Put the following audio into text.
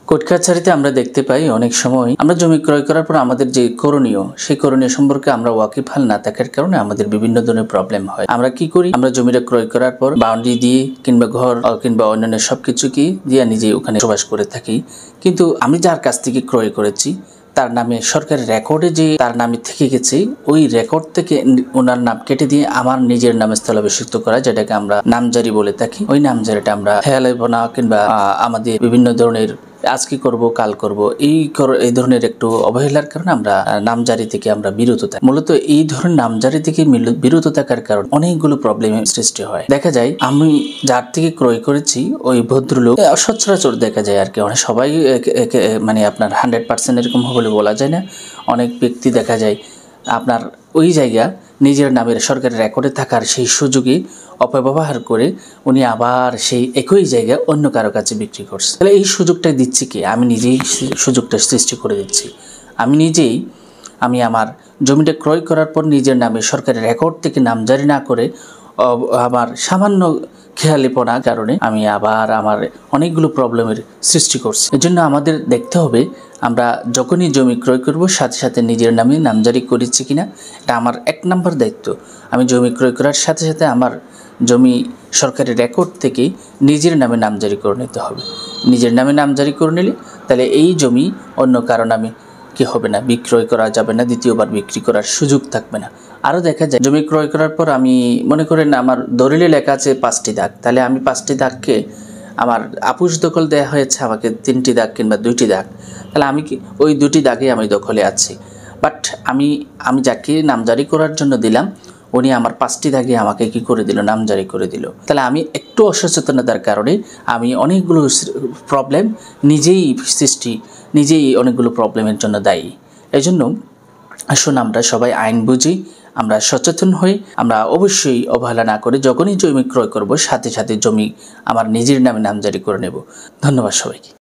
Court কাছারিতে আমরা দেখতে পাই অনেক সময় আমরা জমি ক্রয় করার পর আমাদের যে করণীয় সেই করণীয় সম্পর্কে আমরা ওয়াকিবহাল না থাকার কারণে আমাদের বিভিন্ন ধরনের প্রবলেম হয়। আমরা কি করি, আমরা জমিটা ক্রয় করার পর বাউন্ডারি দিয়ে কিংবা ঘর কিংবা অন্যান্য সবকিছু কি দিয়ে নিজেই ওখানে বসবাস করে থাকি, কিন্তু আমি যার কাছ থেকে ক্রয় করেছি তার নামে সরকারি রেকর্ডে যে তার নামে থেকে গেছে ওই রেকর্ড থেকে ওনার নাম কেটে দিয়ে আমার নিজের নামে স্থলাভিষিক্ত করা, যেটাকে আমরা নামজারি বলে থাকি। ওই নামজারিটা আমরা হেয়ালাইবনা কিংবা আমাদের বিভিন্ন ধরনের আজকে করব কাল করব এই ধরনের একটু অবহেলার কারণে আমরা নামজারি থেকে আমরা বিরত থাকি। মূলত এই ধরনের নামজারি থেকে বিরত থাকার কারণে অনেকগুলো প্রবলেমের সৃষ্টি হয়। দেখা যায় আমি যার থেকে ক্রয় করেছি ওই ভদ্রলোক সচরাচর দেখা যায় আর কি, অনেক সবাই মানে আপনার 100% এরকম বলে বলা যায় না। অনেক ব্যক্তি দেখা যায় আপনার ওই জায়গা নিজের নামের সরকারি রেকর্ডে থাকার সেই সুযোগে অপব্যবহার করে উনি আবার সেই একই জায়গা অন্য কারো কাছে বিক্রি করছে। তাহলে এই সুযোগটা দিচ্ছি কি? আমি নিজেই সুযোগটা সৃষ্টি করে দিচ্ছি। আমি আমার জমিটা ক্রয় করার পর নিজের নামে সরকারি রেকর্ড থেকে নামজারি না করে আমার সামান্য খেয়ালিপনার কারণে আমি আবার আমার অনেকগুলো প্রবলেমের সৃষ্টি করছি। এজন্য আমাদের দেখতে হবে আমরা যখনই জমি ক্রয় করব সাথে সাথে নিজের নামে নামজারি করেছি কিনা, এটা আমার 1 নম্বর দায়িত্ব। আমি জমি ক্রয় করার সাথে সাথে আমার জমি সরকারি রেকর্ড থেকে নিজের নামে নামজারি করে নিতে হবে। নিজের নামে নামজারি করে নিলে তাহলে এই জমি অন্য কারো নামে কি হবে না, বিক্রয় করা যাবে না, দ্বিতীয়বার বিক্রি করার সুযোগ থাকবে না। আরও দেখা যায় জমি ক্রয় করার পর আমি মনে করেন আমার দলিলে লেখা আছে 5টি দাগ, তাহলে আমি 5টি দাগকে আমার আপুস দখল দেওয়া হয়েছে আমাকে 3টি দাগ কিংবা 2টি দাগ, তাহলে আমি কি ওই 2টি দাগে আমি দখলে আছি। বাট আমি যাকে নামজারি করার জন্য দিলাম উনি আমার 5টি দাগে আমাকে কি করে দিল, নামজারি করে দিল। তাহলে আমি একটু অসচেতনতার কারণে আমি অনেকগুলো প্রবলেম নিজেই অনেকগুলো প্রবলেমের জন্য দায়ী। এই জন্য আসুন আমরা সবাই আইন বুঝি, আমরা সচেতন হই, আমরা অবশ্যই অবহেলা না করে যখনই জমি ক্রয় করব সাথে সাথে জমি আমার নিজের নামে নামজারি করে নেব। ধন্যবাদ সবাইকে।